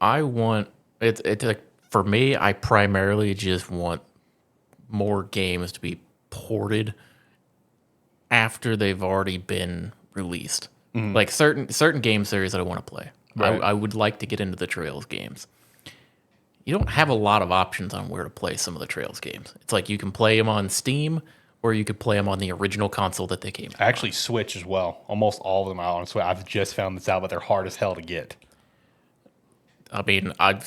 I want it's like for me, I primarily just want more games to be ported after they've already been released. Like certain game series that I want to play. Right. I would like to get into the Trails games. You don't have a lot of options on where to play some of the Trails games. It's like you can play them on Steam or you could play them on the original console that they came out. Actually, Switch as well. Almost all of them out on Switch. I've just found this out, but they're hard as hell to get. I mean, are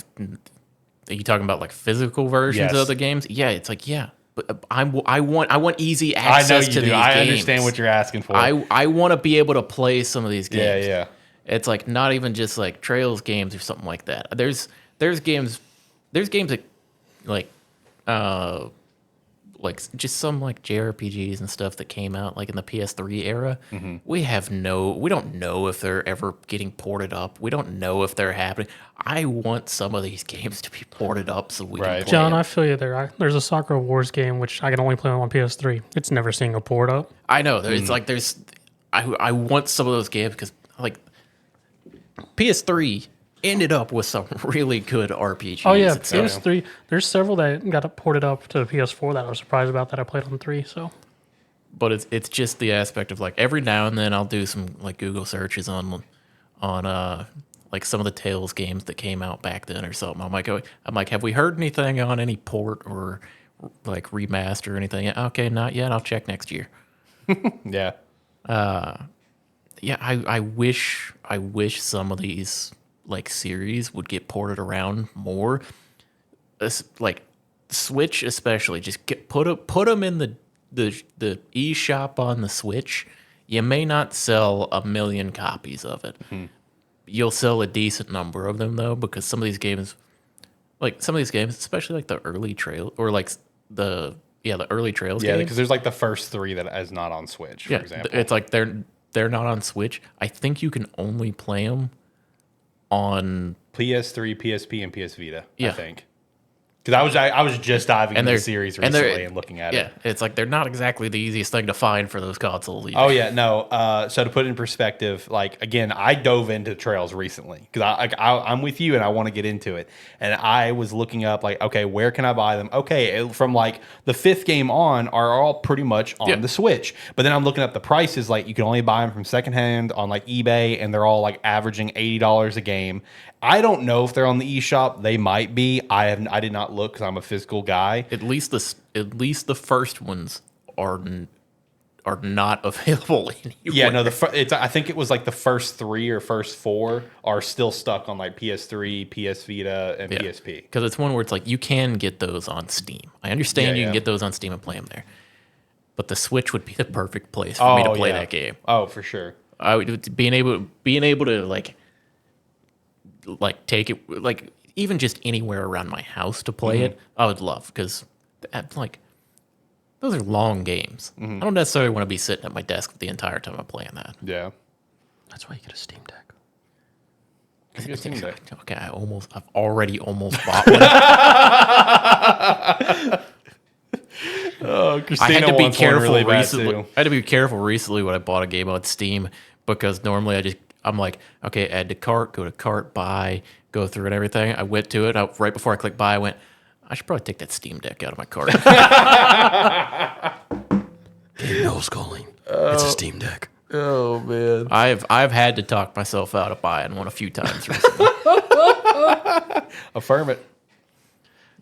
you talking about like physical versions Yes. of the games? Yeah, it's like but I want easy access I know you to do. these I games. understand what you're asking for. I want to be able to play some of these games. Yeah. It's like not even just like Trails games or something like that. There's games that like just some like JRPGs and stuff that came out like in the PS3 era. We don't know if they're ever getting ported up. We don't know if they're happening. I want some of these games to be ported up so we can Right. play John, them. I feel you there. There's a Soccer Wars game which I can only play on PS3. It's never seeing a port up. I know. It's like I want some of those games because like PS3 ended up with some really good RPGs. Oh yeah, and stuff. PS3. There's several that got ported up to the PS4 that I was surprised about that I played on 3. So But it's just the aspect of like every now and then I'll do some like Google searches on like some of the Tales games that came out back then or something. I'm like, have we heard anything on any port or like remaster or anything? Okay, not yet. I'll check next year. Yeah. Yeah, I wish some of these like series would get ported around more. Like Switch especially, just put them in the eShop on the Switch. You may not sell 1 million copies of it. You'll sell a decent number of them though, because some of these games, especially like the early trail or like the early Trails Yeah, games. because there's like the first 3 that is not on Switch, for example. It's like they're not on Switch. I think you can only play them on PS3, PSP, and PS Vita, I Yeah. think. Because I was just diving into the they're- series and they're- recently and looking at yeah. it. It's like they're not exactly the easiest thing to find for those consoles either. Oh yeah, no. So to put it in perspective, like again, I dove into Trails recently because I'm with you and I want to get into it. And I was looking up like, okay, where can I buy them? Okay, from like the 5th game on are all pretty much on the Switch. But then I'm looking up the prices. Like you can only buy them from secondhand on like eBay, and they're all like averaging $80 a game. I don't know if they're on the eShop. They might be. I did not look because I'm a physical guy. At least the first ones are not available anywhere. Yeah, no. I think it was like the first 3 or first 4 are still stuck on like PS3, PS Vita, and PSP. Because it's one where it's like you can get those on Steam. I understand you can get those on Steam and play them there, but the Switch would be the perfect place for me to play that game. Oh, for sure. I would being able to like take it like even just anywhere around my house to play it. I would love because like those are long games. I don't necessarily want to be sitting at my desk the entire time I'm playing that. Yeah. that's why you get a Steam Deck. Okay, I've already almost bought one. Oh, I Christina had to be wants one careful really bad, recently. too. I had to be careful recently when I bought a game on Steam because normally I'm like, okay, add to cart, go to cart, buy, go through and everything. I went to it right before I clicked buy. I went, I should probably take that Steam Deck out of my cart. No calling. It's a Steam Deck. Oh man. I've had to talk myself out of buying one a few times recently. Affirm it.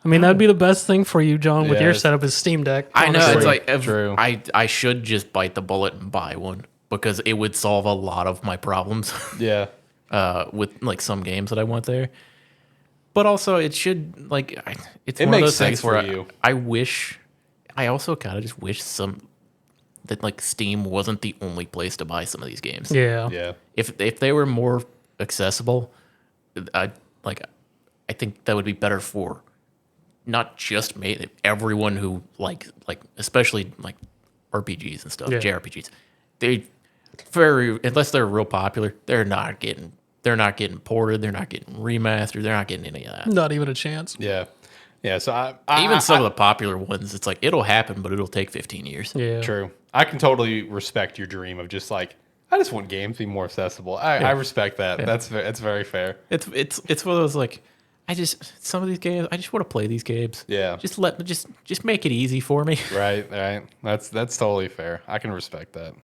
I mean, that'd be the best thing for you, John, with your Yes. setup is Steam Deck. I know honestly. it's like True. I should just bite the bullet and buy one because it would solve a lot of my problems. Yeah. With like some games that I want there. But also it should like it's It one of makes those things sense where for you. I also kind of just wish that like Steam wasn't the only place to buy some of these games. Yeah. Yeah. If they were more accessible, I think that would be better for not just me, everyone who like especially like RPGs and stuff, Yeah. JRPGs. Unless they're real popular, they're not getting ported, they're not getting remastered, they're not getting any of that. Not even a chance. Yeah. Yeah. So Even some of the popular ones, it's like it'll happen, but it'll take 15 years. Yeah. True. I can totally respect your dream of just like I just want games to be more accessible. I respect that. That's very fair. It's one of those like some of these games I just want to play these games. Yeah. Just make it easy for me. Right. That's totally fair. I can respect that.